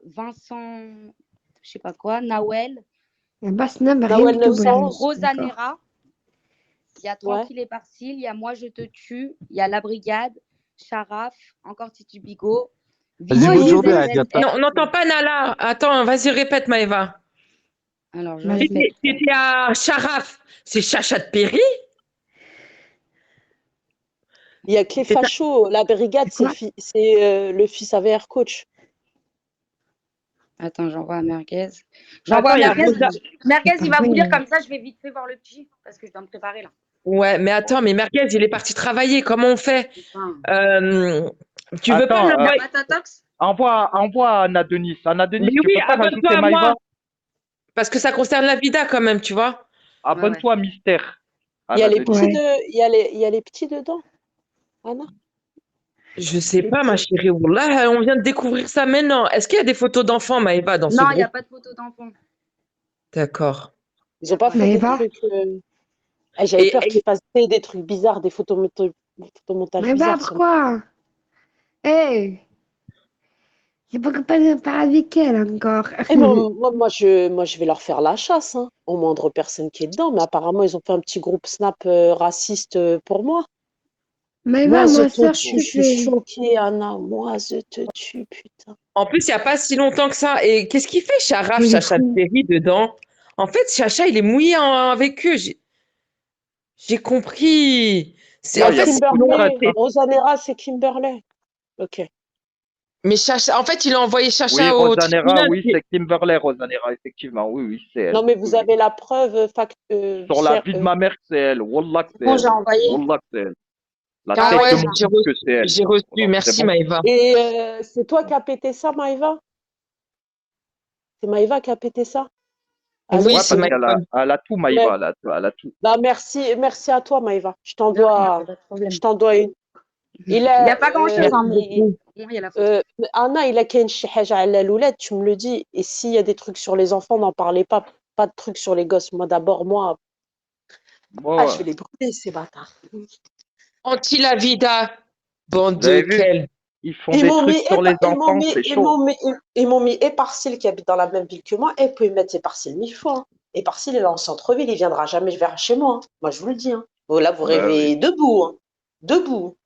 Vincent, je sais pas quoi, Nawel, Basnam, rien Nawel du tout. 900. Rosanera, il y a Ouais. Tranquille et Parcille, il y a Moi je te tue, il y a La Brigade, Sharaf, encore Titi Bigot. Vas-y, Moi, vous je jobez, vais- Agatha. Non, on n'entend pas Nala. Attends, vas-y, répète, Maëva. Alors, je Bah, répète. T'étais à Sharaf. C'est Chacha de Péry? Il y a que les C'est ça. fachos. La brigade, C'est quoi c'est le fils AVR coach. Attends, j'envoie à Merguez. J'envoie Attends, à il y a Merguez. Rosa- Merguez, il va vous Oui. lire comme ça, je vais vite fait voir le petit, parce que je dois me préparer là. Ouais, mais attends, mais Merguez, il est parti travailler. Comment on fait? Putain. Tu veux pas Attends, l'envoyer? Pas ta tox envoie à Anna Denis. Anna Denis, Mais tu oui, peux pas abonne-toi rajouter à moi. Maïva? Parce que ça concerne la vida quand même, tu vois. Abonne-toi à Mystère. Il y a Anna les Denis. petits il y a les petits dedans. Anna. Je sais pas, ma chérie. Là, on vient de découvrir ça maintenant. Est-ce qu'il y a des photos d'enfants, Maëva, dans ce Non, il n'y a groupe? pas de photo d'enfant. D'accord. Ils ont pas fait des Maëva. trucs. J'avais Et, peur qu'ils fassent des trucs bizarres, des photomontages Mais bah, bizarres. sur- pourquoi? Hey, j'ai pas capable de parler avec elle encore. Eh, moi, je vais leur faire la chasse, hein, aux moindres personnes qui est dedans. Mais apparemment, ils ont fait un petit groupe Snap raciste pour moi. Mais Moi, bah, je moi, te ça, tue, je suis choquée, Anna. Moi, je te tue, putain. en plus, il n'y a pas si longtemps que ça. Et qu'est-ce qu'il fait, Sharaf, Il est Chacha de fou. Péry, dedans? En fait, Chacha, il est mouillé avec eux. J'ai compris. Il y En a fait, Kimberley. Rosanera, c'est Kimberley. Ok. mais Chacha, en fait, il a envoyé Oui, Chacha au Rosanera, tribunal. oui, c'est Kimberley, Rosanera, effectivement. Oui, oui, c'est elle. Non, mais vous Oui, avez la preuve sur la vie de ma mère, c'est elle. Wallah que c'est Bon, elle. j'ai envoyé. Wallah que c'est elle. La J'ai tête envoyé, de mon ça. fils que c'est elle. J'ai reçu. Voilà, Merci, c'est bon. Maëva. Et c'est toi qui as pété ça, Maëva? C'est Maëva qui a pété ça? Allô? Oui, Ouais, c'est parce qu'elle Maëva. elle a tout, Maïva. Elle a tout. Bah, merci à toi, Maëva. Je Non, t'envoie pas de problème. une. Il Il n'y a, a pas grand-chose, hein, mais bon, il y a la photo. Anna, il a كاين شي حاجة على الأولاد, tu me le dis. Et s'il y a des trucs sur les enfants, n'en parlez pas. Pas de trucs sur les gosses. Moi, d'abord, moi. Ouais, Je vais les brûler, ces bâtards. Anti-la vida. Bande Vous avez de vu? quel. Ils font des trucs sur les enfants, c'est chaud. Ils m'ont mis Éparcile qui habite dans la même ville que moi. Et puis, ils mettent Éparcile 1000 fois. Hein. Éparcile, il est en centre-ville. Il viendra jamais vers chez moi. Hein. Moi, je vous le dis. Hein. Là, vous rêvez debout. Hein. Debout.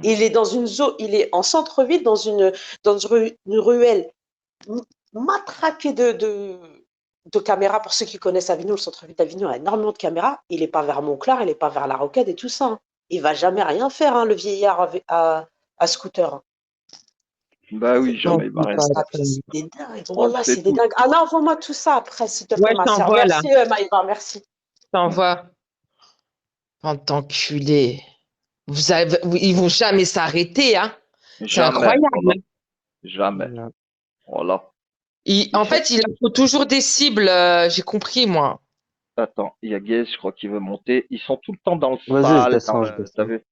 Il est dans une zone, il est en centre-ville, dans une ruelle matraquée de caméras. Pour ceux qui connaissent Avignon, le centre-ville d'Avignon a énormément de caméras. Il n'est pas vers Montclar, il n'est pas vers La Rocade et tout ça. Hein. Il va jamais rien faire, hein, le vieillard à scooter. Hein. Bah oui, jamais il va rien faire. C'est des dingues. Voilà, C'est c'est des tout. dingues. Anna, envoie-moi tout ça après, s'il te plaît, Ouais, je ma sœur. t'envoie là. Merci, Maïva, merci. Je t'envoie. Bande d'enculés. Ils vont jamais s'arrêter, hein. C'est Jamais. incroyable. Voilà. Jamais. Voilà. En fait, il faut toujours des cibles. J'ai compris, moi. Attends, il y a Guez, je crois qu'il veut monter. Ils sont tout le temps dans le Vas-y, je sale. descends, je T'as descends. vu?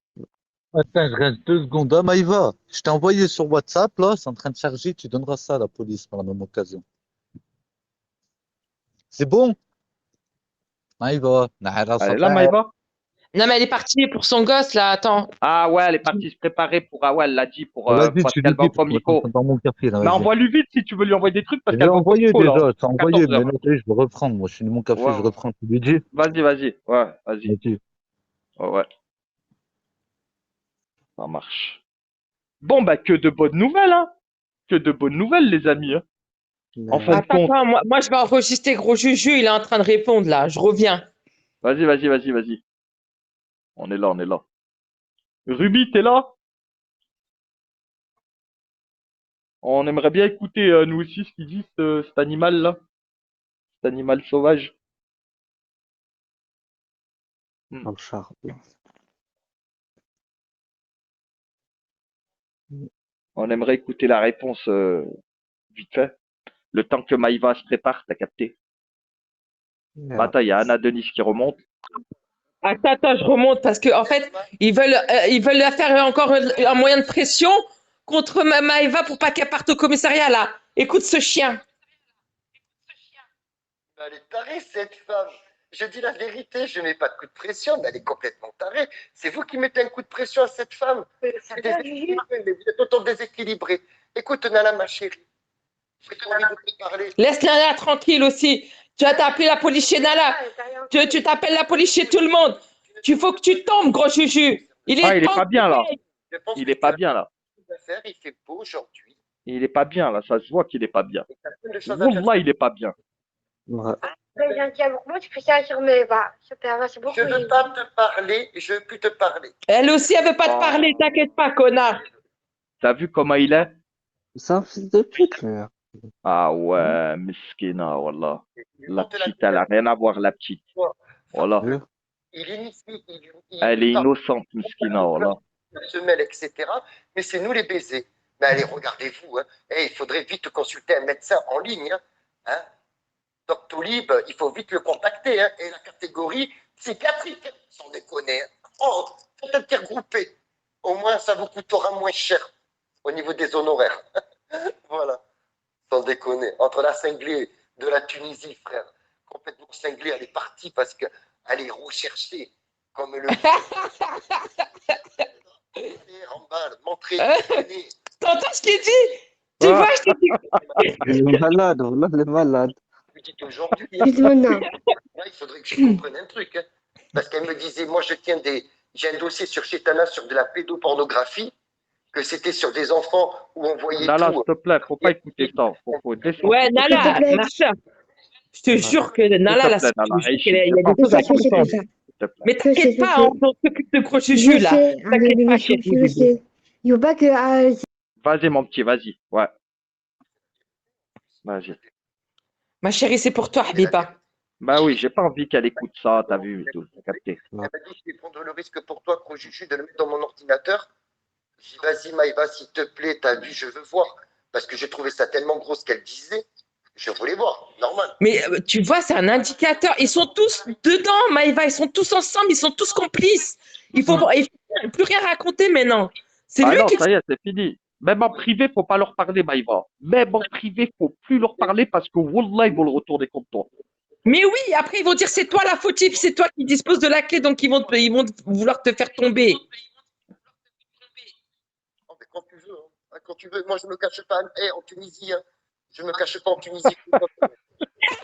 Attends, je reste 2 secondes. Ah, Maïva, je t'ai envoyé sur WhatsApp, là, c'est en train de charger, tu donneras ça à la police par la même occasion. C'est bon? Maïva, Elle est là, Maïva? Non, mais elle est partie pour son gosse, là. Attends. Ah ouais, elle est partie se préparer pour. Ah ouais, elle l'a dit pour vas-y, parce tu qu'elle lui va au dis, parce que moi, je Comico. suis dans mon café, là, Mais vas-y. envoie-lui vite si tu veux lui envoyer des trucs parce Je l'ai qu'elle va au envoyé Comico là. déjà, c'est envoyé, 14 mais heures. là, je vais reprendre, moi, je suis dans mon café, Ouais, je ouais. reprends, tu lui dis? Vas-y. Ouais, vas-y. Vas-y. Ouais. Ça marche. Bon, bah, que de bonnes nouvelles, hein. Que de bonnes nouvelles, les amis. Hein. En fin de compte. Attends, moi, je vais enregistrer Gros Juju. Il est en train de répondre, là. Je reviens. Vas-y. On est là. Ruby, t'es là? On aimerait bien écouter, nous aussi, ce qu'il dit, cet animal-là. Cet animal sauvage. Dans le char. On aimerait écouter la réponse vite fait. Le temps que Maïva se prépare, t'as capté? Bah, attends, il y a Anna Denis qui remonte. Attends, je remonte parce que en fait, ils veulent la faire encore un moyen de pression contre Maëva pour pas qu'elle parte au commissariat, là. Écoute ce chien. Elle est tarée, cette femme. Je dis la vérité, je n'ai pas de coup de pression, mais elle est complètement tarée. C'est vous qui mettez un coup de pression à cette femme. C'est déséquilibré, mais vous êtes autant déséquilibré. Écoute, Nana, ma chérie, J'ai pas envie de te parler. Laisse Nala tranquille aussi. Tu vas t'appeler la police chez Nala. Tu t'appelles la police chez tout le monde. Tu faut que tu tombes, gros Juju. Il est Ah, il est temps pas que bien tu là. payes. Je pense Il que est pas tu as bien là. plein de choses à faire. Il fait beau aujourd'hui. Il est pas bien là. Ça se voit qu'il est pas bien. Et tu as plein de choses à faire. Wallah, il est pas bien. Ouais. C'est gentil avec moi, tu fais ça sur mes bas. Super, merci beaucoup. Je ne veux pas te parler. Je veux plus te parler. Elle aussi, elle veut pas te Oh. parler. T'inquiète pas, connard. T'as vu comment il est? C'est un fils de pute, lui. Ah ouais, miskina, wallah. Il La monte la petite, elle a rien à voir, la petite. Voilà. Oui. Il initie. Elle est parle innocente, miskina, voilà. de semelles, etc. Mais c'est nous les baisers. Mais allez, regardez-vous. Hein. Il faudrait vite consulter un médecin en ligne. Hein. Doctolib, il faut vite le contacter. Hein. Et la catégorie psychiatrique, sans déconner. Hein. Oh, faites intergrouper. Au moins, ça vous coûtera moins cher au niveau des honoraires. Voilà, sans déconner. Entre la cinglée de la Tunisie, frère, complètement cinglée, elle est partie parce qu'elle est recherchée comme le. Rambal, montrer, traîner. T'entends ce qu'il dit? Tu Ah. vois, je te dis. Il est malade, wallah, il est malade. Je dis aujourd'hui, Maintenant. il faudrait que je comprenne un truc. Hein. Parce qu'elle me disait, moi, j'ai un dossier sur Chetana sur de la pédopornographie, que c'était sur des enfants où on voyait Nala, tout. s'il te plaît, faut pas écouter ça. Faut descendre. Ouais, Nala, S'il te plaît. ma soeur. Je te jure que Nala, là, S'il te plaît, Nala, je sais Aïcha, qu'il y a c'est des pas choses à Je sais, comprendre. c'est ça. S'il te plaît. Mais t'inquiète Je pas, sais. on s'occupe de gros Je Juju, là. sais, T'inquiète pas, je chérie. sais. Il faut pas que. Vas-y, mon petit, vas-y. Ouais. Vas-y. Ma chérie, c'est pour toi, Habiba. Bah oui, j'ai pas envie qu'elle écoute ça, t'as vu, tout, t'as capté. Elle m'a dit, je vais prendre le risque pour toi, gros Juju, de le mettre dans mon ordinateur. Je dis, vas-y, Maïva, s'il te plaît, t'as vu, je veux voir. Parce que j'ai trouvé ça tellement gros ce qu'elle disait. Je voulais voir, normal. Mais tu vois, c'est un indicateur. Ils sont tous dedans, Maïva. Ils sont tous ensemble. Ils sont tous complices. Il faut plus rien raconter maintenant. C'est Ah lui non, qui. ça y est, c'est fini. Même en privé, faut pas leur parler, Maïva. Même en privé, faut plus leur parler parce que Wallah, ils vont le retourner contre toi. Mais oui, après, ils vont dire c'est toi la fautive, c'est toi qui dispose de la clé, donc ils vont vouloir te faire tomber. Oh, mais quand tu veux, hein. Quand tu veux. Moi, je me cache pas. En Tunisie, hein. Je me cache pas en Tunisie.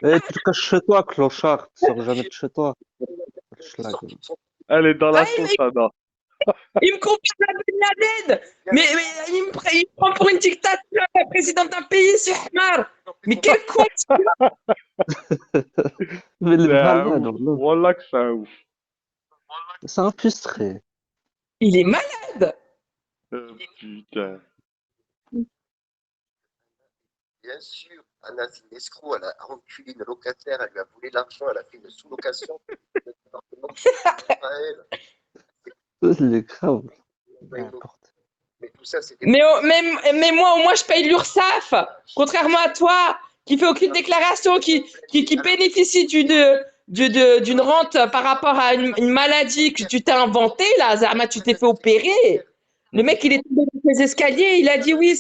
Eh, tu te caches chez toi, clochard. Tu sors jamais de chez toi. Schlag. Elle est dans la Ah, sauce, Anna. Il me compare à Ben Laden. Mais il me prend pour une dictature, la présidente d'un pays, c'est Hamar. Mais quel con. Mais il est C'est un malade, ouf. wallah. Wallah que c'est un ouf. C'est un frustré. Il est malade. Putain. Bien sûr, Anna, c'est une escroc. Elle a enculé une locataire. Elle lui a volé l'argent. Elle a fait une sous-location. Il est grave. N'importe. Mais tout ça, c'était. Mais moi, au moins, je paye l'URSSAF. Contrairement à toi, qui fait aucune déclaration, qui bénéficie d'une rente par rapport à une maladie que tu t'es inventée, là, Zama, tu t'es fait opérer. Le mec, il est tombé dans les escaliers, il a dit oui,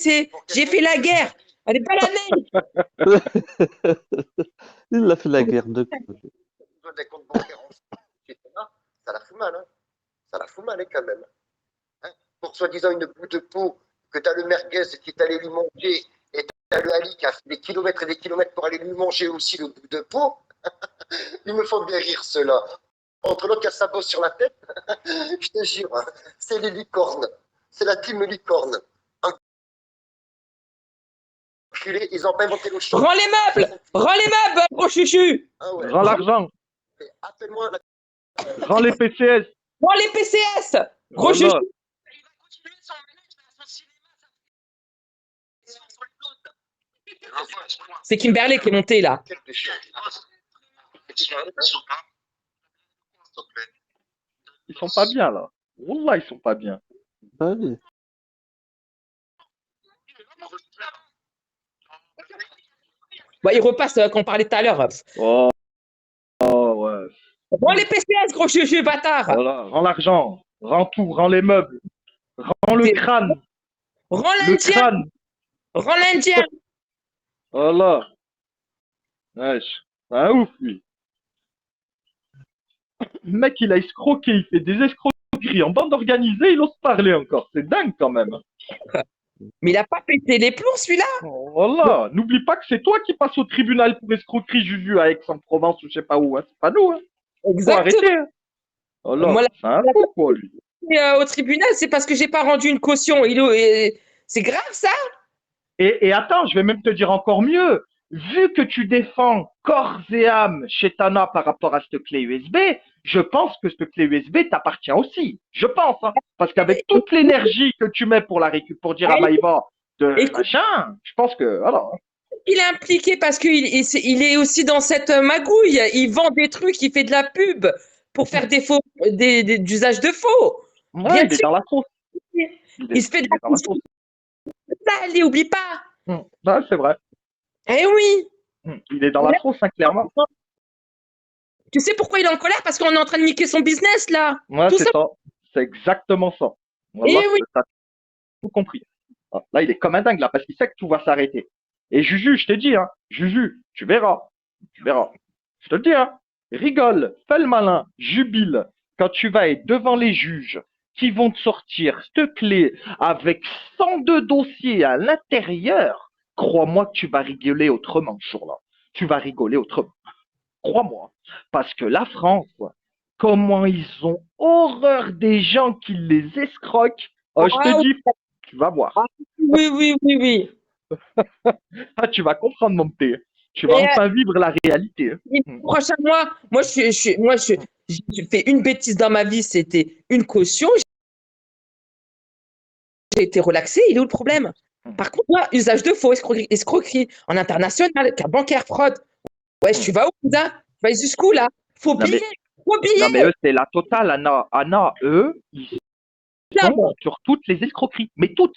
j'ai fait la guerre. Elle est pas la même. Il a fait la guerre de Des comptes bancaires ça la fout mal, hein. Ça la fout mal, hein, quand même. Hein. Pour soi-disant une bout de peau que tu as le merguez qui est allé lui manger et tu as le Ali qui a fait des kilomètres et des kilomètres pour aller lui manger aussi le bout de peau. Ils me font bien rire, ceux-là. Entre l'autre qui a sa bosse sur la tête, je te jure, hein, c'est les licornes. C'est la team licorne. Enculés, ils n'ont pas inventé le champ. Rends les meubles, gros chuchu. Ah ouais. Rends l'argent. Appelle-moi la. Rends les PCS. Rends les PCS, gros Wallah. chuchu. C'est Kimberley qui est monté là. Ils sont pas bien, là. Wallah, ils sont pas bien. Bah oui. Bah, il repasse quand on parlait tout à l'heure. Oh, oh ouais. Rends les PCS, gros chuchu, bâtard. Voilà. Rends l'argent. Rends tout. Rends les meubles. Rends le crâne. Rends Le l'Indien. crâne. Rends l'Indien. Voilà. Wesh. C'est un ouf, lui. Le mec, il a escroqué. Il fait des escroqueries en bande organisée. Il ose parler encore. C'est dingue, quand même. Mais il a pas pété les plombs, celui-là. Voilà, n'oublie pas que c'est toi qui passes au tribunal pour escroquerie, Juju, à Aix-en-Provence ou je sais pas où. Hein. C'est pas nous. Hein. Faut Exactement. arrêter. Hein. Voilà, Moi, c'est un la fou, quoi, lui. au tribunal, c'est parce que j'ai pas rendu une caution. C'est grave, ça. Et attends, je vais même te dire encore mieux. Vu que tu défends corps et âme chez Tana par rapport à cette clé USB, je pense que cette clé USB t'appartient aussi. Je pense. Hein. Parce qu'avec toute l'énergie que tu mets pour pour dire à Maïva de Écoute. machin, je pense que, voilà. Il est impliqué parce qu'il il est aussi dans cette magouille. Il vend des trucs, il fait de la pub pour faire des faux, d'usage de faux. Ouais, Bien il est sûr. dans la sauce. Il se fait de Il est dans la la sauce. ça, allez, oublie pas. Ouais, c'est vrai. Eh oui. Il est dans la sauce, hein, clairement. Tu sais pourquoi il est en colère? Parce qu'on est en train de niquer son business, là. Ouais, Tout c'est ça. ça. C'est exactement ça. Voilà, Eh oui. t'as tout compris. Ah, là, il est comme un dingue, là, parce qu'il sait que tout va s'arrêter. Et Juju, je t'ai dit, hein, Juju, tu verras. Tu verras. Je te le dis, hein. Rigole, fais le malin, jubile. Quand tu vas être devant les juges qui vont te sortir cette clé avec 102 dossiers à l'intérieur, crois-moi que tu vas rigoler autrement ce jour-là. Tu vas rigoler autrement. Crois-moi. Parce que la France, comment ils ont horreur des gens qui les escroquent. Oh, je te dis, tu vas voir. Oui, oui, oui, oui. Ah, tu vas comprendre, mon petit. Tu vas enfin vivre la réalité. Prochain mois, moi, j'ai fait une bêtise dans ma vie, c'était une caution. J'ai été relaxé, il est où le problème? Par contre, moi, usage de faux, escroquerie en international, carte bancaire, fraude. Ouais, tu vas où, cousin? Tu vas jusqu'où, là? Faux billets, faux billets. Non, mais eux, c'est la totale, Anna. Anna, eux, ils sont sur toutes les escroqueries. Mais toutes.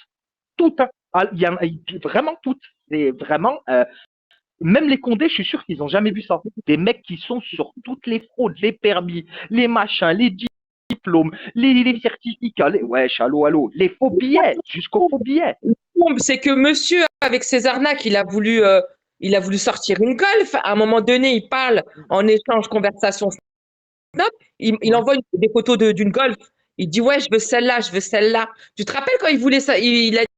Toutes. Hein. Ah, il y a vraiment toutes. C'est vraiment. Même les Condés, je suis sûr qu'ils n'ont jamais vu ça. Des mecs qui sont sur toutes les fraudes, les permis, les machins, les diplômes, les certificats, wesh, allô, les faux billets, jusqu'aux faux billets. C'est que monsieur, avec ses arnaques, il a voulu sortir une Golf. À un moment donné, il parle en échange conversation Snap. Il envoie des photos d'une Golf. Il dit, ouais, je veux celle-là, je veux celle-là. Tu te rappelles quand il voulait ça? Il a dit,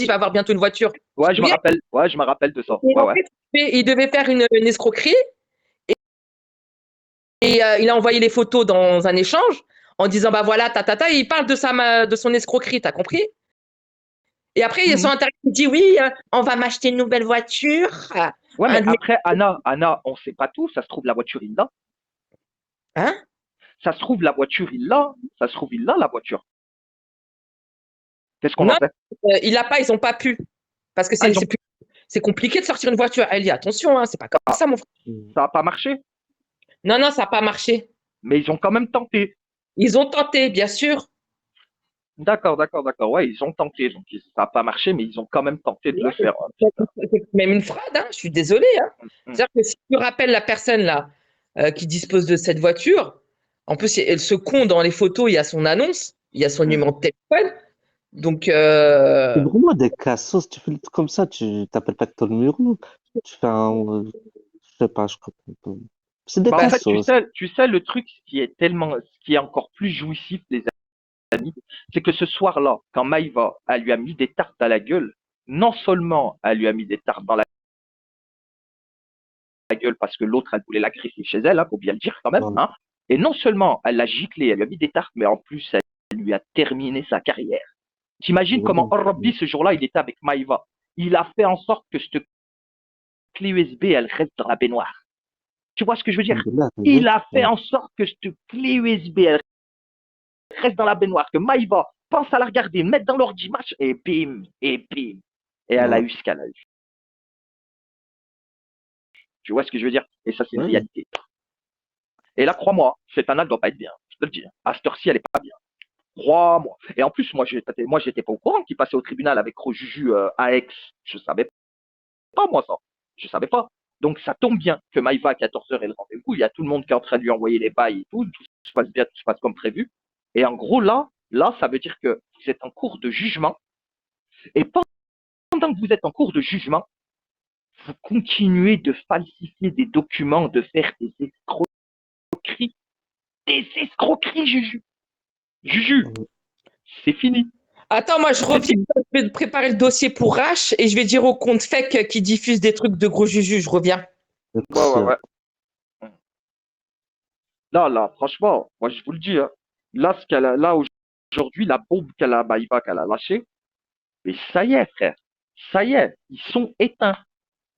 je vais avoir bientôt une voiture. Ouais, je me rappelle. Ouais, je me rappelle de ça. Et ouais, en fait, il devait faire une escroquerie. Et il a envoyé les photos dans un échange en disant, bah voilà, et il parle de son escroquerie, t'as compris? Et après, ils sont intéressés, il dit, oui, on va m'acheter une nouvelle voiture. Ouais, mais après, Anna, on ne sait pas tout. Ça se trouve, la voiture, il l'a. Hein? Ça se trouve, la voiture, il l'a. Ça se trouve, il l'a, la voiture. Qu'est-ce qu'on en fait? Il l'a pas, ils n'ont pas pu. Parce que c'est compliqué de sortir une voiture. Elle dit, attention, hein, c'est pas comme ça, mon frère. Ça n'a pas marché? Non, ça n'a pas marché. Mais ils ont quand même tenté. Ils ont tenté, bien sûr. D'accord. Ouais, ils ont tenté. Donc, ça n'a pas marché, mais ils ont quand même tenté de le faire. C'est même une fraude, hein. Je suis désolé. Hein. C'est-à-dire que si tu rappelles la personne là qui dispose de cette voiture, en plus, elle se compte dans les photos, il y a son annonce, il y a son numéro de téléphone. Donc. C'est vraiment des cassos. Tu fais le truc comme ça, tu t'appelles pas que ton numéro. Tu fais un. Je sais pas, je comprends. C'est des En fait, cassos. tu sais, le truc, ce qui est encore plus jouissif, les amis, c'est que ce soir-là, quand Maïva, elle lui a mis des tartes à la gueule, non seulement elle lui a mis des tartes dans la gueule parce que l'autre, elle voulait l'agresser chez elle, hein, faut bien le dire quand même, hein, et non seulement elle l'a giclé, elle lui a mis des tartes, mais en plus, elle lui a terminé sa carrière. T'imagines comment Rabbi, ce jour-là, il était avec Maïva. Il a fait en sorte que cette clé USB, elle reste dans la baignoire. Tu vois ce que je veux dire? Il a fait en sorte que cette clé USB, elle reste dans la baignoire, que Maïva pense à la regarder, mettre dans l'ordi match, et bim. Et elle a eu ce qu'elle a eu. Tu vois ce que je veux dire? Et ça, c'est une réalité. Et là, crois-moi, cette Anna ne doit pas être bien. Je te le dis. À cette heure-ci, elle n'est pas bien. Crois-moi. Et en plus, moi, j'étais pas au courant qu'il passait au tribunal avec Rojuju à Aix. Je savais pas, moi, ça. Je savais pas. Donc, ça tombe bien que Maïva, à 14h, est le rendez-vous. Il y a tout le monde qui est en train de lui envoyer les bails et tout. Tout se passe bien, tout se passe comme prévu. Et en gros, là, ça veut dire que vous êtes en cours de jugement. Et pendant que vous êtes en cours de jugement, vous continuez de falsifier des documents, de faire des escroqueries. Des escroqueries, Juju. Juju, c'est fini. Attends, moi, je reviens, je vais préparer le dossier pour Rache et je vais dire au compte fake qui diffuse des trucs de gros juju. Je reviens. Ouais. Là, franchement, moi, je vous le dis, hein, là, ce qu'elle a, là, aujourd'hui, la bombe Maïva qu'elle a lâchée, mais ça y est, frère. Ça y est, ils sont éteints.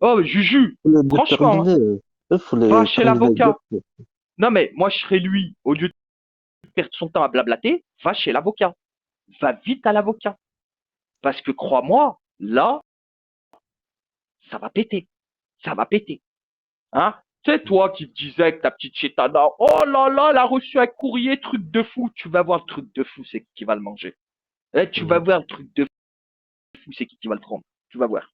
Oh, Juju, Faut les franchement, hein, déterminer. Faut va les chez quand ils l'avocat. veulent. Non, mais moi, je serais lui, au lieu de perdre son temps à blablater, va chez l'avocat. Va vite à l'avocat. Parce que crois-moi, là, ça va péter. Ça va péter. Hein? C'est toi qui te disais que ta petite chétana, oh là là, elle a reçu un courrier, truc de fou. Tu vas voir le truc de fou, c'est qui va le manger. Eh, tu vas voir le truc de fou, c'est qui va le prendre. Tu vas voir.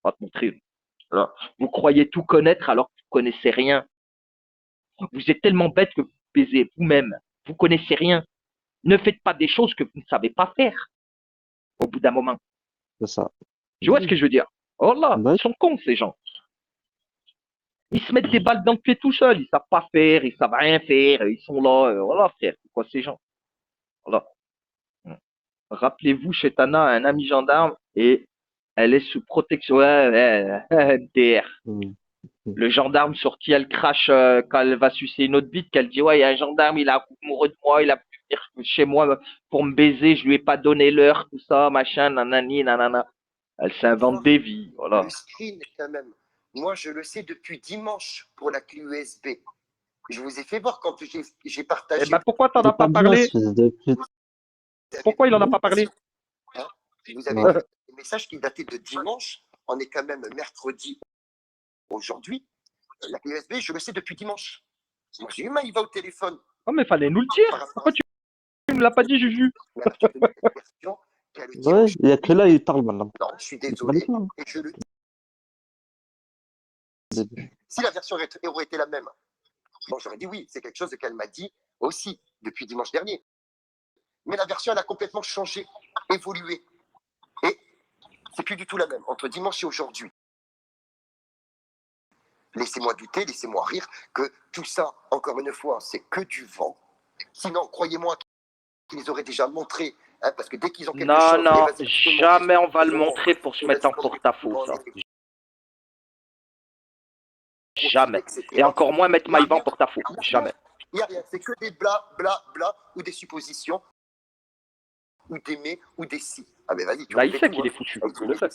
On va te montrer. Voilà. Vous croyez tout connaître alors que vous connaissez rien. Vous êtes tellement bête que vous baisez vous-même. Vous connaissez rien. Ne faites pas des choses que vous ne savez pas faire. Au bout d'un moment. C'est ça. Tu vois ce que je veux dire? Oh là, Ouais. ils sont cons, ces gens. Ils se mettent des balles dans le pied tout seuls. Ils savent pas faire, ils savent rien faire. Ils sont là. Voilà, frère. C'est quoi ces gens? Voilà. Rappelez-vous, chez Tana, un ami gendarme et elle est sous protection. Ouais, MDR. Le gendarme sur qui elle crache quand elle va sucer une autre bite, qu'elle dit ouais, il y a un gendarme, il a amoureux de moi, il a pu venir chez moi pour me baiser, je lui ai pas donné l'heure, tout ça, machin, nanani, nanana. Elle s'invente des vies, voilà. Le screen, quand même. Moi, je le sais depuis dimanche pour la clé USB. Je vous ai fait voir quand j'ai partagé. Eh ben pourquoi t'en as pas parlé? Pourquoi il en a pas parlé? Hein, vous avez des messages qui dataient de dimanche. On est quand même mercredi aujourd'hui. La clé USB, je le sais depuis dimanche. Moi, j'ai eu Maïva au téléphone. Oh mais fallait nous le dire. Pourquoi tu me l'as pas dit, Juju? Ouais, il n'y a que là, il parle maintenant. Non, je suis désolé. Et je le Si la version aurait été la même, bon, j'aurais dit oui, c'est quelque chose qu'elle m'a dit aussi depuis dimanche dernier. Mais la version, elle a complètement changé, évolué. Et c'est plus du tout la même entre dimanche et aujourd'hui. Laissez-moi douter, laissez-moi rire que tout ça, encore une fois, c'est que du vent. Sinon, croyez-moi qu'ils auraient déjà montré, hein, parce que dès qu'ils ont quelque chose... Non, jamais on va le montrer pour se mettre en porte-à-faux, ça. Jamais. Et encore moins mettre Maïva en porte-à-faux. Jamais. Il n'y a rien, c'est que des bla, bla, bla, ou des suppositions, ou des mais, ou des si. Ah mais vas-y, tu Là, il sait qu'il est foutu. Il le sait.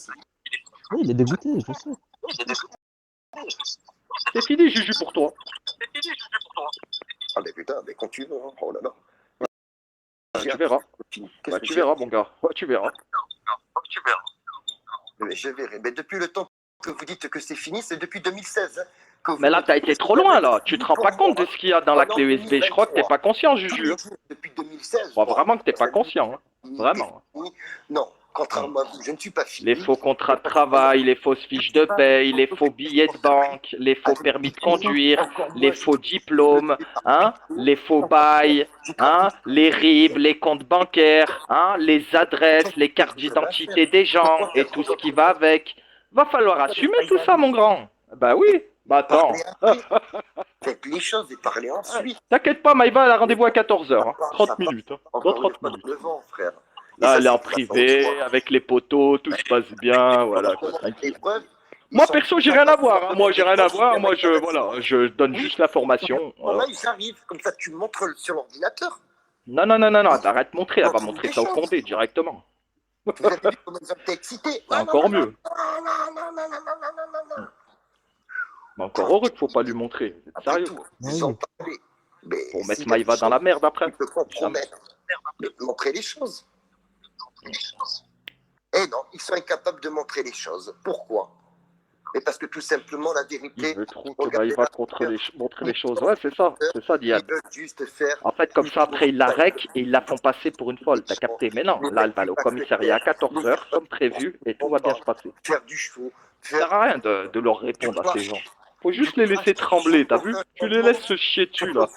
Oui, il est dégoûté, je sais. C'est fini, Juju, pour toi. Ah mais putain, mais quand tu veux, hein. Oh là là. Tu verras. Bah, tu verras, mon gars. Ouais, tu verras. Mais je verrai. Mais depuis le temps que vous dites que c'est fini, c'est depuis 2016. Hein, que vous Mais là, t'as été trop loin, là. Tu te rends pas compte de ce qu'il y a dans la clé USB. Je crois que t'es pas conscient, Juju. Depuis 2016. Je crois vraiment que t'es pas conscient. Hein. Vraiment. Non, contrairement à vous, je ne suis pas fini. Les faux contrats de travail, les fausses fiches de paye, les faux billets de banque, les faux permis de conduire, les faux diplômes, hein, les faux bails, hein, les RIB, les comptes bancaires, hein, les adresses, les cartes d'identité des gens et tout ce qui va avec. Va falloir assumer tout ça, mon grand. Bah oui. Bah attends. Faites les choses et parlez ensuite. T'inquiète pas, Maïva, elle a rendez-vous à 14h. Hein. 30 minutes. Hein. Dans 30 minutes. Devant, frère. Là, elle est en privé, avec les poteaux, tout se passe bien, voilà. Moi, perso, j'ai rien à voir. Hein. Moi, j'ai rien à voir. Moi, je donne juste l'information. Là, ils arrivent, comme ça, tu montres sur l'ordinateur. Non, arrête de montrer. Elle va montrer ça au Condé directement. Vous avez vu comment ils ont été excités? Encore mieux. Mais encore heureux qu'il ne faut pas lui montrer. Sérieux. Pour mettre Maïva dans la merde après. Montrer les choses. Eh non, ils sont incapables de montrer les choses. Pourquoi? Mais parce que tout simplement, la vérité... Il veut trop que Maïva montrer les choses. Ouais, c'est ça, Diane. Ils veulent juste faire... En fait, comme ça, après, ils la rec et ils la font passer pour une folle. T'as capté? Mais non, là, elle va aller au commissariat à 14h, comme prévu, et tout va bien se passer. Faire du chevaux. Ça sert à rien de leur répondre à ces gens. Faut juste les laisser trembler, t'as vu? Tu les laisses se chier dessus, là.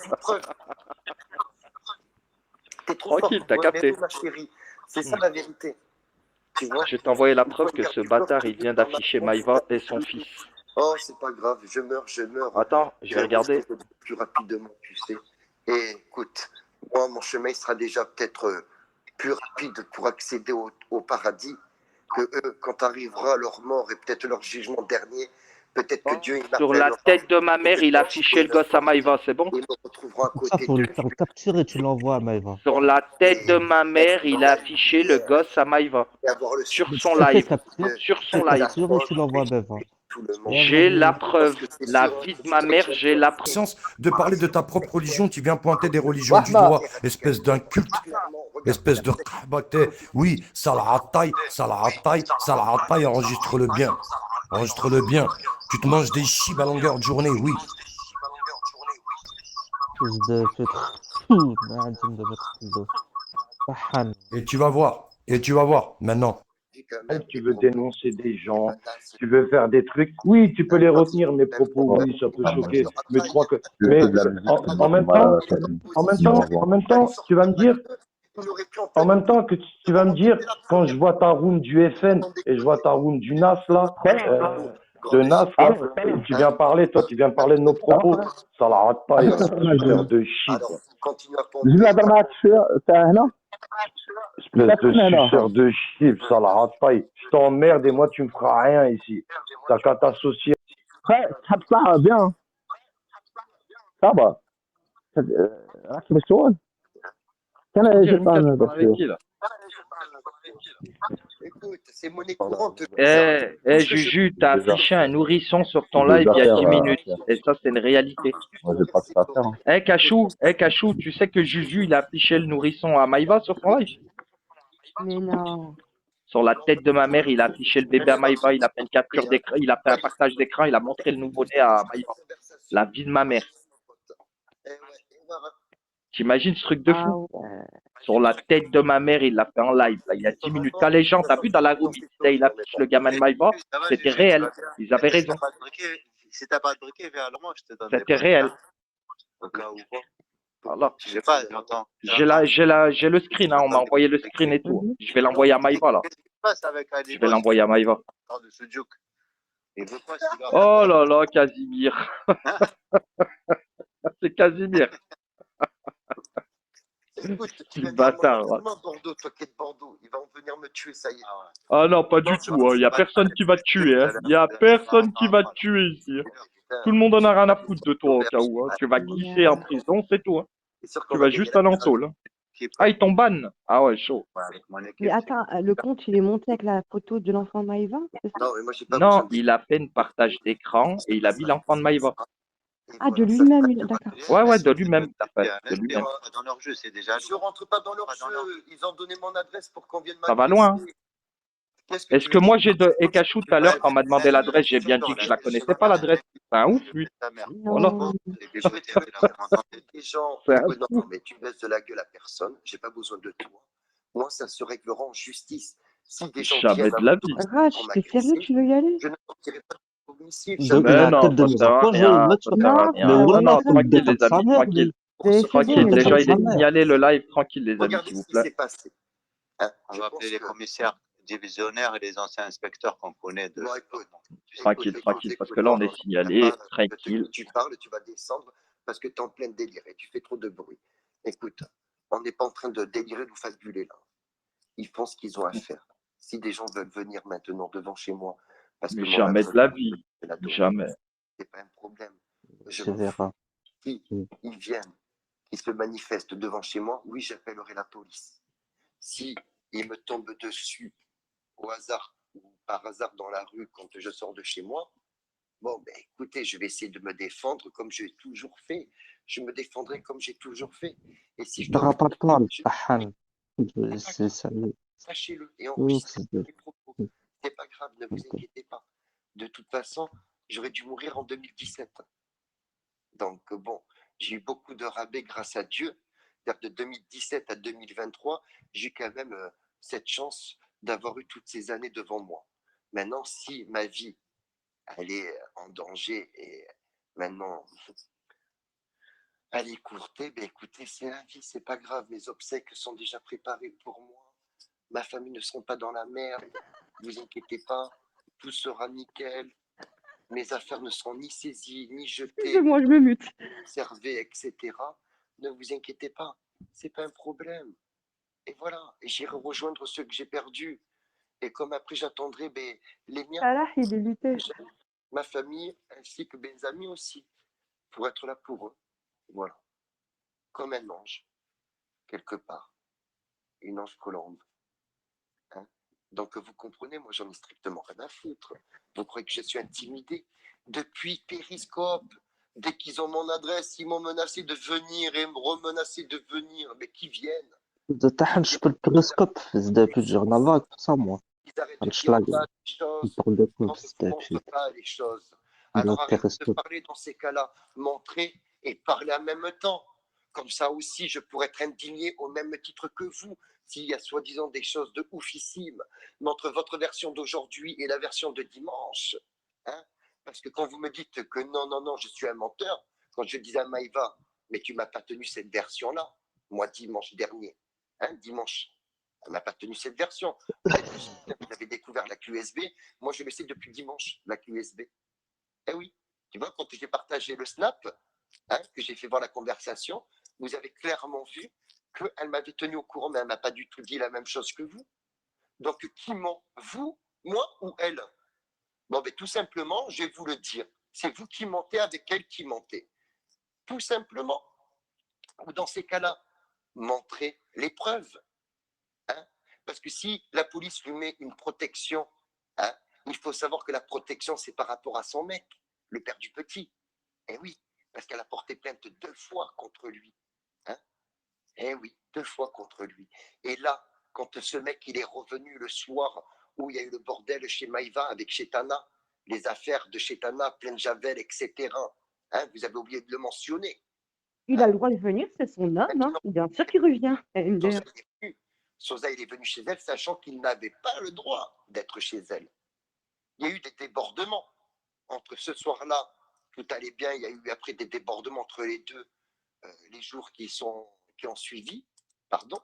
Tranquille, t'as capté. C'est ça la vérité. Tu vois? Je vais t'envoyer la preuve que ce bâtard, il vient d'afficher Maïva et son fils. Oh, c'est pas grave, je meurs. Attends, je vais regarder. Plus rapidement, tu sais. Et écoute, moi, mon chemin, il sera déjà peut-être plus rapide pour accéder au paradis, que eux, quand arrivera leur mort et peut-être leur jugement dernier, peut-être que Dieu, il Sur la m'appellera. tête de ma mère, il a affiché le gosse à Maïva, c'est bon? Ils me retrouveront à Pour ça, côté faut de le faire capturer, tu l'envoies à Maëva. Sur la tête de ma mère, il a affiché le gosse à Maïva. et avoir le Sur Mais son tu fais live. capturer, Sur tu son fais live. capturer et tu l'envoies à Maëva. tout le monde. J'ai la preuve. Parce que c'est La sûr, vie de ma mère, j'ai la preuve. Conscience de parler de ta propre religion, tu viens pointer des religions du doigt, espèce d'inculte, espèce de kahbaté. Oui, salahataï, enregistre-le bien. Enregistre-le bien. Tu te manges des chibs à longueur de journée, oui. Fils de feutre. Fou, Nadim de votre fils de. Tahan. Et tu vas voir, maintenant. Tu veux dénoncer des gens, tu veux faire des trucs. Oui, tu peux les retenir, mes propos, oui, ça peut choquer. Mais je crois que. Mais en même temps, tu vas me dire. En même temps que tu vas me dire, quand je vois ta room du FN et je vois ta room du NAS là, de NAS là, tu viens parler de nos propos. Ça la rate pas, suceur de shit. Alors, continue à Espèce de suceur de shit, ça la rate pas. Je t'emmerde et moi tu me feras rien ici. T'as qu'à t'associer. bien. Ça va. راكب السؤال كان شيطان بس Écoute, c'est monnaie courante. Juju, t'as affiché un nourrisson sur ton live il y a 10 minutes. Et ça, c'est une réalité. Moi, j'ai pas que ça à faire. Cachou, tu sais que Juju, il a affiché le nourrisson à Maïva sur son live? Mais non. Sur la tête de ma mère, il a affiché le bébé à Maïva, il a fait une capture d'écran, il a fait un partage d'écran, il a montré le nouveau-né à Maïva. La vie de ma mère. T'imagines ce truc de fou? Sur la tête de ma mère, il l'a fait en live, là, il y a 10 minutes. Quand les gens, t'as vu dans la room, il affiche le gamin de Maïva, c'était réel. Ils avaient raison. Si t'as pas de briquet, viens alors moi, je te donne. C'était réel. Au cas où. Voilà. Je sais pas, j'entends. J'ai le screen, hein, on m'a envoyé le screen et tout. Je vais l'envoyer à Maïva, là. Je vais l'envoyer à Maïva. Oh là là, Casimir. C'est Casimir. Écoute, tu vas bâtard. Bordeaux, toi qui es de Bordeaux, il va en venir me tuer, ça y est. Ah non, pas du tout. Il n'y a personne qui va te tuer. Il n'y a personne qui va te tuer ici. Tout le monde en a rien à foutre de toi au cas où. Tu vas glisser en prison, c'est tout. Tu vas juste aller en saule. Ah, ils t'ont ban. Ah ouais, chaud. Mais attends, le compte, il est monté avec la photo de l'enfant de Maïva? Non, il a fait un partage d'écran et il a mis l'enfant de Maïva. Ah, de lui-même, d'accord. Ouais, de lui-même. De lui-même. Dans leur jeu, c'est déjà. Je rentre pas dans leur jeu. Ils ont donné mon adresse pour qu'on vienne Ça va loin. Est-ce que moi, j'ai de Ekachou tout à l'heure, quand on m'a demandé l'adresse, j'ai bien dit que je la connaissais pas, l'adresse. C'est un ouf, lui. Voilà. Les gens, non, mais tu baisses de la gueule à personne. J'ai pas besoin de toi. Moi, ça se réglera en justice. Si des gens jamais de la vie. Rach, t'es sérieux, tu veux y aller? Je ne sortirai pas de domicile. Mais non, non, tranquille, les amis, tranquille. Tranquille, déjà, il est signalé le live, tranquille, les amis, s'il vous plaît. On va appeler les commissaires divisionnaires et les anciens inspecteurs qu'on connaît. Tranquille, parce que là, on est signalé, tranquille. Tu parles, tu vas descendre parce que tu es en plein délire et tu fais trop de bruit. Écoute, on n'est pas en train de délirer ou fabuler là. Ils font ce qu'ils ont à faire. Si des gens veulent venir maintenant devant chez moi, parce que jamais de la vie, jamais. C'est pas un problème. Je m'en fous. Si ils viennent, qu'ils se manifestent devant chez moi, oui, j'appellerai la police. Si ils me tombent dessus au hasard ou par hasard dans la rue quand je sors de chez moi, bon, ben écoutez, je vais essayer de me défendre comme j'ai toujours fait. Je me défendrai comme j'ai toujours fait. Et si je dois pas de plan, sachez-le et enregistrez les propos. C'est pas grave, ne vous inquiétez pas. De toute façon, j'aurais dû mourir en 2017. Donc bon, j'ai eu beaucoup de rabais grâce à Dieu. De 2017 à 2023, j'ai eu quand même cette chance d'avoir eu toutes ces années devant moi. Maintenant, si ma vie, elle est en danger et maintenant, elle est courtée, ben écoutez, c'est la vie, c'est pas grave. Mes obsèques sont déjà préparées pour moi. Ma famille ne sera pas dans la merde. Ne vous inquiétez pas, tout sera nickel. Mes affaires ne seront ni saisies, ni jetées, Moi, je me mute. conservées, etc. Ne vous inquiétez pas, c'est pas un problème. Et voilà, et j'irai rejoindre ceux que j'ai perdus. Et comme après, j'attendrai les miens, Ah là, il est luté. ma famille, ainsi que mes amis aussi, pour être là pour eux. Voilà. Comme un ange, quelque part. Une ange colombe. Hein. Donc, vous comprenez, moi, j'en ai strictement rien à foutre. Vous croyez que je suis intimidé? Depuis Périscope, dès qu'ils ont mon adresse, ils m'ont menacé de venir et me remenacé de venir. Mais qui viennent? تحنش بالبريسكوب في زدابي جورنال لايف صاموا Ils arrêtent de dire الشلاق pas les choses, يبقى لكم on في ne montre زدابي pas les choses. ولا Alors arrêtez de البريسكوب parler dans ces cas-là, montrer et parler en même temps. Comme ça aussi, je pourrais être indigné au même titre que vous, s'il y a soi-disant des choses de oufissimes entre votre version d'aujourd'hui et la version de dimanche. Hein. Parce que quand vous me dites que non, non, non, je suis un menteur, quand je dis à Maïva, mais tu m'as pas tenu cette version-là, moi dimanche dernier, hein, dimanche, elle m'a pas tenu cette version. Peut-être que vous avez découvert la QSB, moi je le sais depuis dimanche, la QSB. Eh oui, tu vois, quand j'ai partagé le snap, hein, que j'ai fait voir la conversation, vous avez clairement vu qu'elle m'avait tenu au courant, mais elle m'a pas du tout dit la même chose que vous. Donc, qui ment? Vous, moi ou elle? Bon, mais tout simplement, je vais vous le dire. C'est vous qui mentez avec elle qui mentez. Tout simplement. Ou dans ces cas-là, montrez les preuves. Hein? Parce que si la police lui met une protection, hein, il faut savoir que la protection, c'est par rapport à son mec, le père du petit. Eh oui, parce qu'elle a porté plainte 2 fois contre lui. Hein. Eh oui, 2 fois contre lui. Et là, quand ce mec il est revenu le soir où il y a eu le bordel chez Maïva avec Chetana, les affaires de Chetana, pleine Javel, etc. Hein, vous avez oublié de le mentionner. Il a le droit de venir, c'est son homme, hein. Bien sûr qu'il revient. Sosa, il est venu chez elle, sachant qu'il n'avait pas le droit d'être chez elle. Il y a eu des débordements. Entre ce soir-là, tout allait bien, il y a eu après des débordements entre les deux, les jours qui ont suivi, pardon.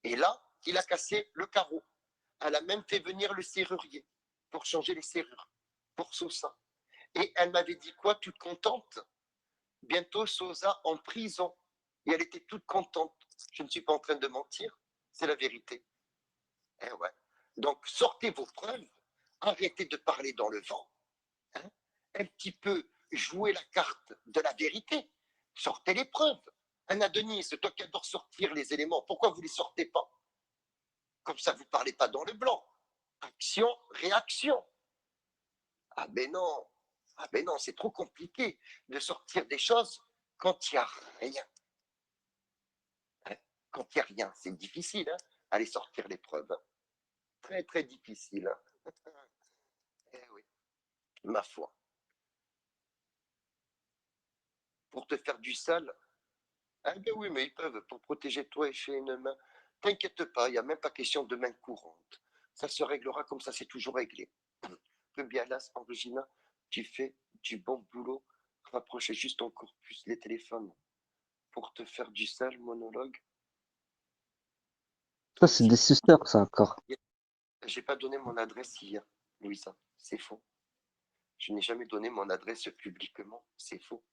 Et là, il a cassé le carreau. Elle a même fait venir le serrurier pour changer les serrures, pour Sosa. Et elle m'avait dit quoi, toute contente? Bientôt, Sosa en prison. Et elle était toute contente. Je ne suis pas en train de mentir, c'est la vérité. Eh ouais. Donc, sortez vos preuves, arrêtez de parler dans le vent, hein, un petit peu jouer la carte de la vérité, sortez les preuves. Anna Denis, c'est toi qui adore sortir les éléments, pourquoi vous ne les sortez pas? Comme ça, vous ne parlez pas dans le blanc. Action, réaction. Ah ben non, c'est trop compliqué de sortir des choses quand il n'y a rien. Hein? Quand il n'y a rien, c'est difficile, hein, aller sortir les preuves. Très, très difficile. Eh oui, ma foi. Pour te faire du sale, ah ben oui, mais ils peuvent, pour protéger toi et chez une main. T'inquiète pas, il n'y a même pas question de main courante. Ça se réglera comme ça, c'est toujours réglé. Rubialas, Angelina, tu fais du bon boulot. Rapproche juste encore plus les téléphones. Pour te faire du sale monologue. Ça, c'est des suceurs, ça, encore. J'ai pas donné mon adresse hier, Louisa. C'est faux. Je n'ai jamais donné mon adresse publiquement. C'est faux.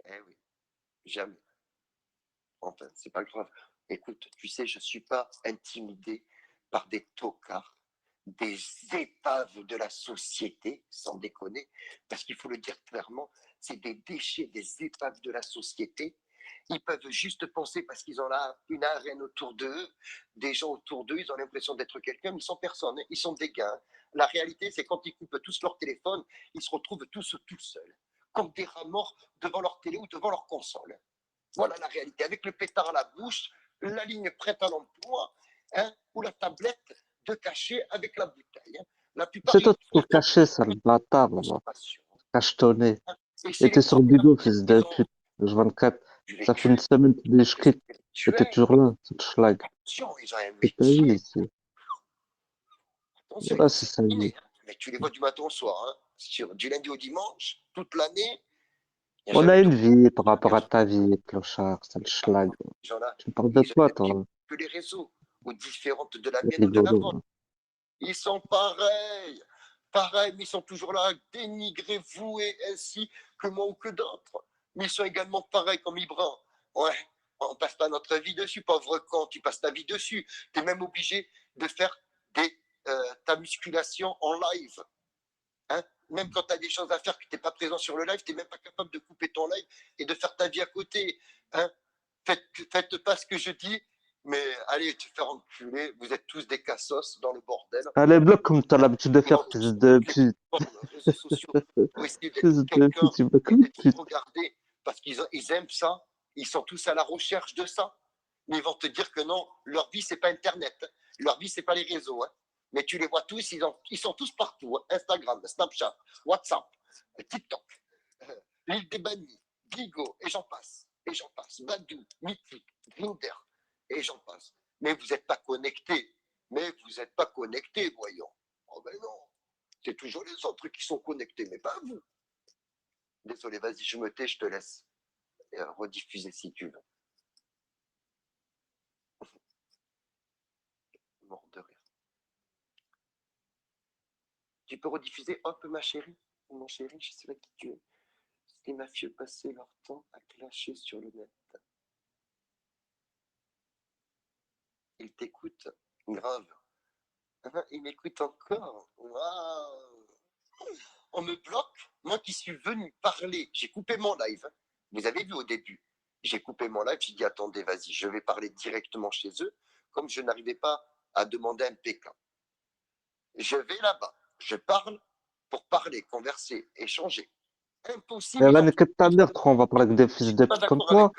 Eh oui, jamais. Enfin, c'est pas grave. Écoute, tu sais, je suis pas intimidé par des tocards, des épaves de la société, sans déconner, parce qu'il faut le dire clairement, c'est des déchets, des épaves de la société. Ils peuvent juste penser, parce qu'ils ont là une arène autour d'eux, des gens autour d'eux, ils ont l'impression d'être quelqu'un, mais ils sont personne, ils sont des gars. La réalité, c'est quand ils coupent tous leur téléphone, ils se retrouvent tous tout seuls, comme des rats morts devant leur télé ou devant leur console. Voilà la réalité, avec le pétard à la bouche, la ligne prête à l'emploi, hein, ou la tablette de cachet avec la bouteille. Hein. La plupart C'est toi qui te cachais, sale bâtard, là. Cachetonné. Et t'es sur Bigo, fils de pute. Je 24. Ça fait une semaine que tu dis je quitte. Et t'es toujours là, cette schlag. Ils ont un C'est ta vie, métier. ici. Attention, Voilà, c'est sa vie. mais tu les vois du matin au soir, hein. Du lundi au dimanche, toute l'année. On a une vie par rapport à ta vie, clochard, sale schlag. Tu parles de quoi, toi? Que les réseaux, ou différentes de la C'est mienne ou de la rigolo. vôtre. Ils sont pareils, mais ils sont toujours là à dénigrer vous et ainsi que moi ou que d'autres. Mais ils sont également pareils comme Ibra. Ouais, On passe pas notre vie dessus, pauvre con, tu passes ta vie dessus. Tu es même obligé de faire ta musculation en live. Hein? Même quand tu as des choses à faire, que tu n'es pas présent sur le live, tu n'es même pas capable de couper ton live et de faire ta vie à côté. Hein? Faites pas ce que je dis, mais allez te faire enculer. Vous êtes tous des cassos dans le bordel. Allez, bloque comme tu as l'habitude de faire, fils de pute. Réseaux sociaux pour essayer d'être Fils de quelqu'un pute, tu veux comme et pute. d'être regardé parce qu'ils aiment ça. Ils sont tous à la recherche de ça. Mais ils vont te dire que non, leur vie, c'est pas Internet. Leur vie, c'est pas les réseaux. Hein. Mais tu les vois tous, ils sont tous partout. Hein. Instagram, Snapchat, WhatsApp, TikTok, l'île des bannis, Bigo, et j'en passe. Et j'en passe. Badoo, Mythique, Grindr, et j'en passe. Mais vous n'êtes pas connectés. Mais vous n'êtes pas connectés, voyons. Oh ben non. C'est toujours les autres qui sont connectés, mais pas vous. Désolé, vas-y, je me tais, je te laisse rediffuser si tu veux. Mort de rire. Tu peux rediffuser hop, ma chérie, mon chéri, je sais pas qui tu es. Les mafieux passaient leur temps à clasher sur le net. Ils t'écoutent, grave. Ah, ils m'écoutent encore. Waouh. On me bloque, moi qui suis venu parler, j'ai coupé mon live. Vous avez vu au début, j'ai coupé mon live, j'ai dit attendez, vas-y, je vais parler directement chez eux, comme je n'arrivais pas à demander un PK. Je vais là-bas, je parle pour parler, converser, échanger. Impossible. Et là, que ta mère, on va parler avec des fils de pute comme toi.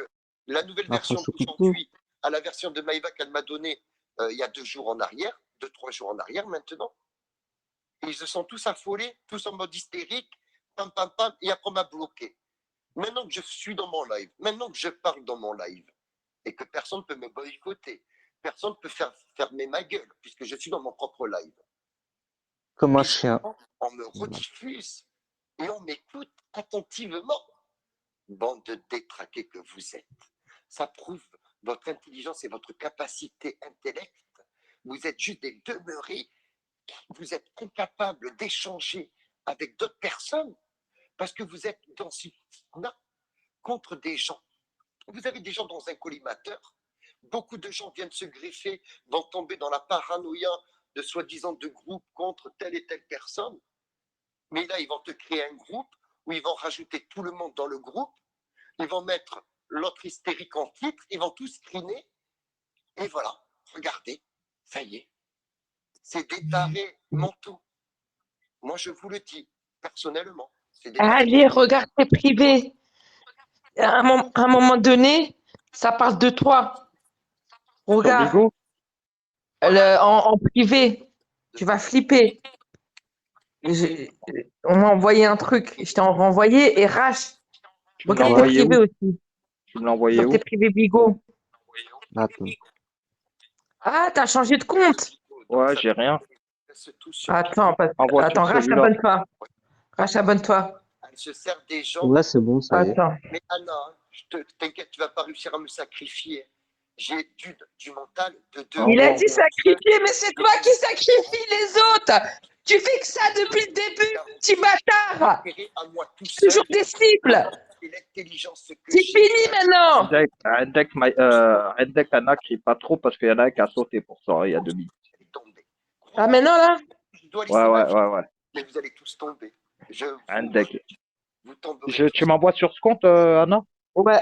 La nouvelle version d'aujourd'hui, à la version de Maïva qu'elle m'a donnée il y a 2 jours en arrière, 2-3 jours en arrière maintenant, et ils se sont tous affolés, tous en mode hystérique, pam, pam, pam, et après on m'a bloqué. Maintenant que je suis dans mon live, maintenant que je parle dans mon live, et que personne ne peut me boycotter, personne ne peut faire fermer ma gueule, puisque je suis dans mon propre live. Comme un chien. On me rediffuse et on m'écoute attentivement. Bande de détraqués que vous êtes. Ça prouve votre intelligence et votre capacité intellectuelle. Vous êtes juste des demeurés. Vous êtes incapables d'échanger avec d'autres personnes parce que vous êtes dans une fitna contre des gens. Vous avez des gens dans un collimateur. Beaucoup de gens viennent se greffer, vont tomber dans la paranoïa de soi-disant de groupe contre telle et telle personne. Mais là, ils vont te créer un groupe où ils vont rajouter tout le monde dans le groupe. Ils vont mettre l'autre hystérique en titre. Ils vont tous screener. Et voilà, regardez, ça y est. C'est des tarés mentaux. Moi, je vous le dis, personnellement. Allez, regarde tes privés. À un moment donné, ça parle de toi. Regarde. En privé, tu vas flipper. On m'a envoyé un truc. Je t'ai renvoyé et Rach. Regarde tes privés aussi. Tu me l'as envoyé où? Tes privés Bigo. Attends. Ah, t'as changé de compte. Ouais, j'ai rien. Attends, Rach, abonne-toi. Rach, abonne-toi. Elle se sert des gens. Là, c'est bon, ça y est. Attends. Mais Anna, t'inquiète, tu vas pas réussir à me sacrifier. J'ai du mental de 2. Il a dit sacrifier, mais c'est toi qui sacrifies les autres. Tu fais que ça depuis le début, petit bâtard. Toujours des cibles. C'est fini maintenant. Hendek Anna crie pas trop parce qu'il y en a un qui a sauté pour ça il y a 2 minutes. Ah, maintenant là? Ouais. Mais vous allez tous tomber. Hendek. Tu m'envoies sur ce compte, Anna? Ouais.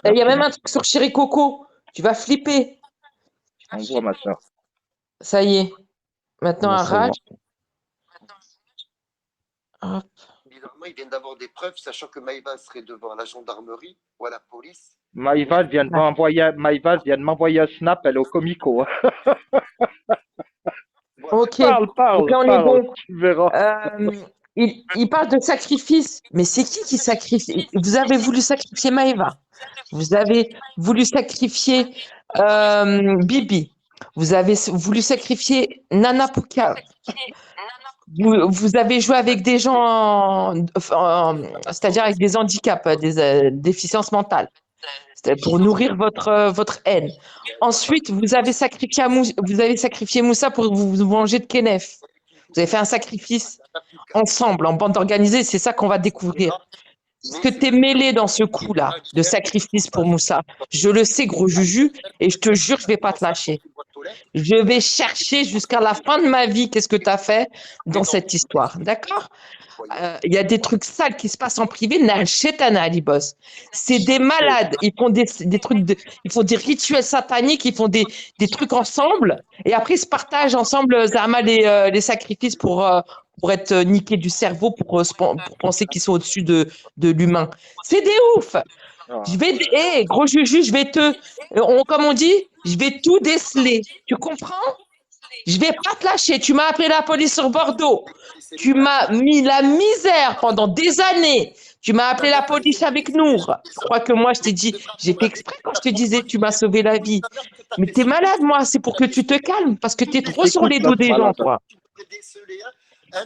Il y a même un truc sur Chéri Coco. Tu vas flipper. Envoie ma soeur. Ça y est. Maintenant, un rage. Bizarrement, ils viennent d'avoir des preuves, sachant que Maïva serait devant la gendarmerie ou à la police. Maïva vient de m'envoyer un snap, elle est au Comico. Ok. Parle, donc là, on est bon. Tu verras. Il parle de sacrifice. Mais c'est qui sacrifie? Vous avez voulu sacrifier Maïva. Vous avez voulu sacrifier Bibi. Vous avez voulu sacrifier Nana Pouka. Vous avez joué avec des gens, c'est-à-dire avec des handicaps, des déficiences mentales, pour nourrir votre haine. Ensuite, vous avez sacrifié Moussa pour vous venger de Kenef. Vous avez fait un sacrifice ensemble, en bande organisée. C'est ça qu'on va découvrir. que tu es mêlé dans ce coup-là de sacrifice pour Moussa. Je le sais, gros Juju, et je te jure, je vais pas te lâcher. Je vais chercher jusqu'à la fin de ma vie qu'est-ce que tu as fait dans cette histoire. D'accord? Il y a des trucs sales qui se passent en privé. Chetana, Ali Boss. C'est des malades. Ils font des trucs ils font des rituels sataniques. Ils font des trucs ensemble. Et après, ils se partagent ensemble, Zama, les sacrifices pour être niqués du cerveau, pour penser qu'ils sont au-dessus de l'humain. C'est des ouf. Je vais, gros Juju, je vais comme on dit, je vais tout déceler. Tu comprends? Je vais pas te lâcher. Tu m'as appelé la police sur Bordeaux. Tu m'as mis la misère pendant des années. Tu m'as appelé la police avec Nour. Je crois que moi, je t'ai dit, j'ai fait exprès quand je te disais, tu m'as sauvé la vie. Mais t'es malade, moi. C'est pour que tu te calmes parce que t'es trop sur les dos des gens, toi.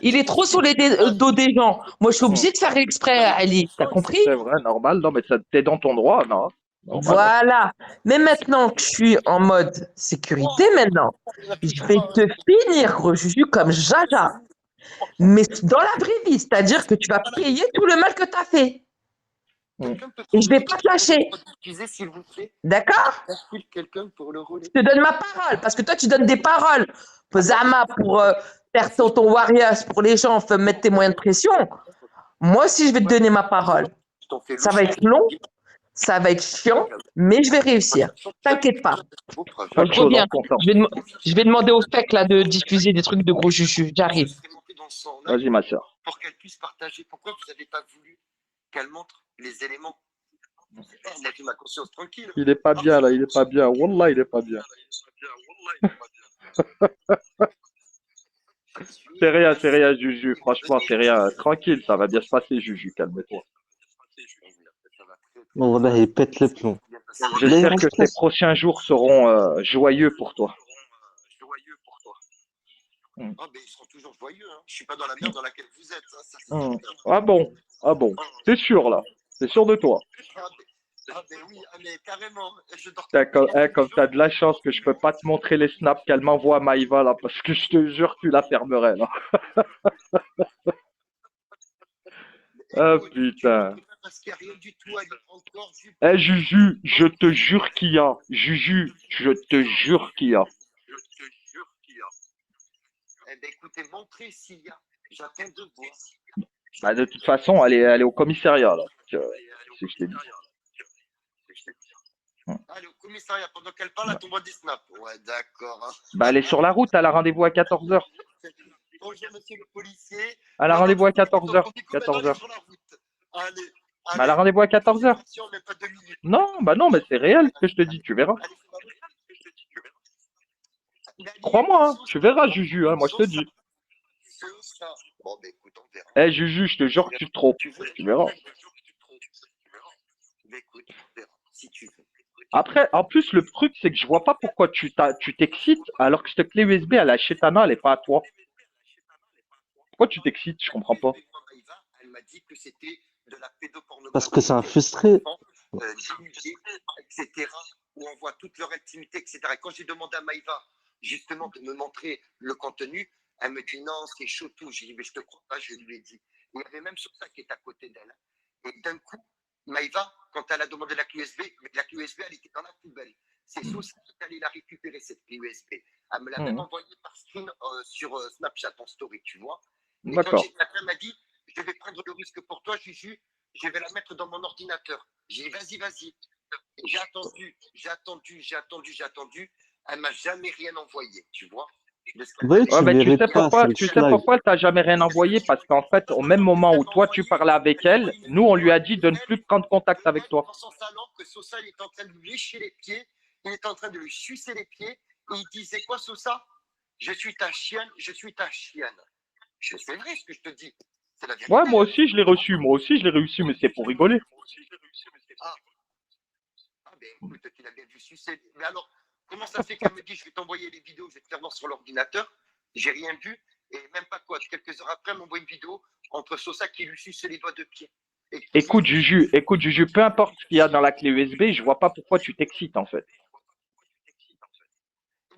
Il est trop sur les dos des gens. Moi, je suis obligée de faire exprès, Ali. T'as compris? C'est vrai, normal. Non, mais t'es dans ton droit, non? Normal. Voilà. Mais maintenant que je suis en mode sécurité, maintenant, je vais te finir, gros Juju, comme Jaja. Mais dans la vraie vie, c'est-à-dire que tu vas payer tout le mal que tu as fait. Et je vais pas te lâcher. D'accord? Je te donne ma parole, parce que toi, tu donnes des paroles. Zama, pour faire ton warriors, pour les gens, mettre tes moyens de pression. Moi aussi, je vais te donner ma parole. Ça va être long, ça va être chiant, mais je vais réussir. T'inquiète pas. Je reviens. Je vais demander au FEC là, de diffuser des trucs de gros Juju. J'arrive. Vas-y, ma soeur. Pour qu'elle puisse partager. Pourquoi vous n'avez pas voulu qu'elle montre les éléments? Elle a vu ma conscience tranquille. Il est pas bien, là. Il est pas bien. Wallah, il est pas bien. C'est rien, Juju. Franchement, c'est rien. Tranquille, ça va bien se passer, Juju. Calme-toi. Non, voilà, il pète les plombs. J'espère que ces prochains jours seront joyeux pour toi. Ah, ben, ils seront toujours joyeux. Hein. Je suis pas dans la merde dans laquelle vous êtes. Hein. Ça, Ah bon? Ah bon? T'es sûr, là? T'es sûr de toi? Ah, ben oui, mais carrément. Je dors Comme t'as de la chance que je peux pas te montrer les snaps qu'elle m'envoie à Maïva, là, parce que je te jure, tu la fermerais, là. Ah, putain. Eh, Juju, je te jure qu'il y a. Juju, je te jure qu'il y a. Eh ben, écoutez, montrez s'il y a. J'attends de voir. Bah, de toute façon, elle est au commissariat, là. C'est ce que je t'ai dit. Allez, au commissariat, pendant qu'elle parle, elle t'envoie des snaps. Ouais, d'accord. Hein. Bah, elle est sur la route, elle a rendez-vous à 14h. Bonjour, monsieur le policier. Elle a rendez-vous à 14h. 14h. Allez. Bah, elle a rendez-vous à 14h. Non, bah non, mais c'est réel ce que je te dis, tu verras. Crois-moi, hein, tu verras, Juju, hein, moi je te dis. Bon, bah écoute, on verra. Eh, Juju, je te jure que tu te trompes. Tu verras. Écoute, on verra, si tu veux. Après, en plus, le truc, c'est que je vois pas pourquoi tu t'excites alors que cette clé USB, elle est à Chetana, elle est pas à toi. Pourquoi tu t'excites? Je comprends pas. Elle m'a dit que c'était de la pédopornographie. Parce que c'est un frustré. Etc. Où on voit toute leur intimité, etc. Et quand j'ai demandé à Maïva, justement, de me montrer le contenu, elle me dit non, c'est chaud tout. J'ai dit, mais je te crois pas, je lui ai dit. Il y avait même sur ça qui est à côté d'elle. Et d'un coup, Maïva, quand elle a demandé la clé USB, la clé USB, elle était dans la poubelle. C'est Sosa qui est allé la récupérer, cette clé USB. Elle me l'a même envoyée par screen sur Snapchat en story, tu vois. Et quand j'ai tapé, elle m'a dit, je vais prendre le risque pour toi, Juju, je vais la mettre dans mon ordinateur. J'ai dit, vas-y. J'ai attendu. Elle m'a jamais rien envoyé, tu vois. Oui, tu sais pourquoi elle t'a jamais rien envoyé? Parce qu'en fait, au même moment où toi tu parlais avec elle, nous on lui a dit de ne plus prendre contact avec toi. Dans son salon, que Sosa il est en train de lui lécher les pieds, il est en train de lui sucer les pieds, et il disait quoi, Sosa? Je suis ta chienne. C'est vrai ce que je te dis. C'est la vérité. Ouais, moi aussi je l'ai reçu, mais c'est pour rigoler. Ben écoute, tu l'as bien vu sucer. Mais alors, comment ça fait qu'elle me dit je vais t'envoyer les vidéos, je vais te faire voir sur l'ordinateur? J'ai rien vu, et même pas quoi. Quelques heures après, elle m'envoie une vidéo entre Sosa qui lui suce les doigts de pied. Écoute, Juju, peu importe ce qu'il y a dans la clé USB, je vois pas pourquoi tu t'excites en fait.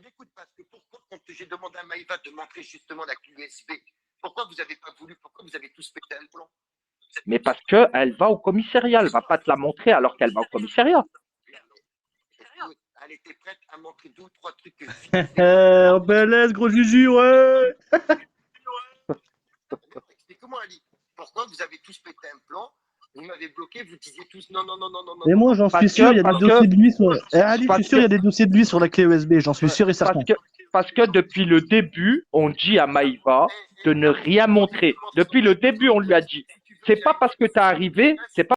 Écoute, parce que pourquoi quand j'ai demandé à Maïva de montrer justement la clé USB, pourquoi vous n'avez pas voulu, pourquoi vous avez tous pété un plan? Mais parce qu'elle va au commissariat. Elle va pas te la montrer alors qu'elle va au commissariat. Écoute, elle était prête à montrer 2 ou 3 trucs que Oh, BLS, gros Juju, ouais. Explique-moi, Ali, pourquoi vous avez tous pété un plan? Vous m'avez bloqué, vous disiez tous non, non, non, non, non, non. Et moi, j'en suis sûr, il y a des dossiers de lui sur. Eh, Ali, je suis sûr, il y a des dossiers de lui sur la clé USB, j'en suis sûr et certain. Parce que depuis le début, on dit à Maïva de ne rien montrer. Depuis le début, on lui a dit. C'est pas parce que tu es arrivé, c'est pas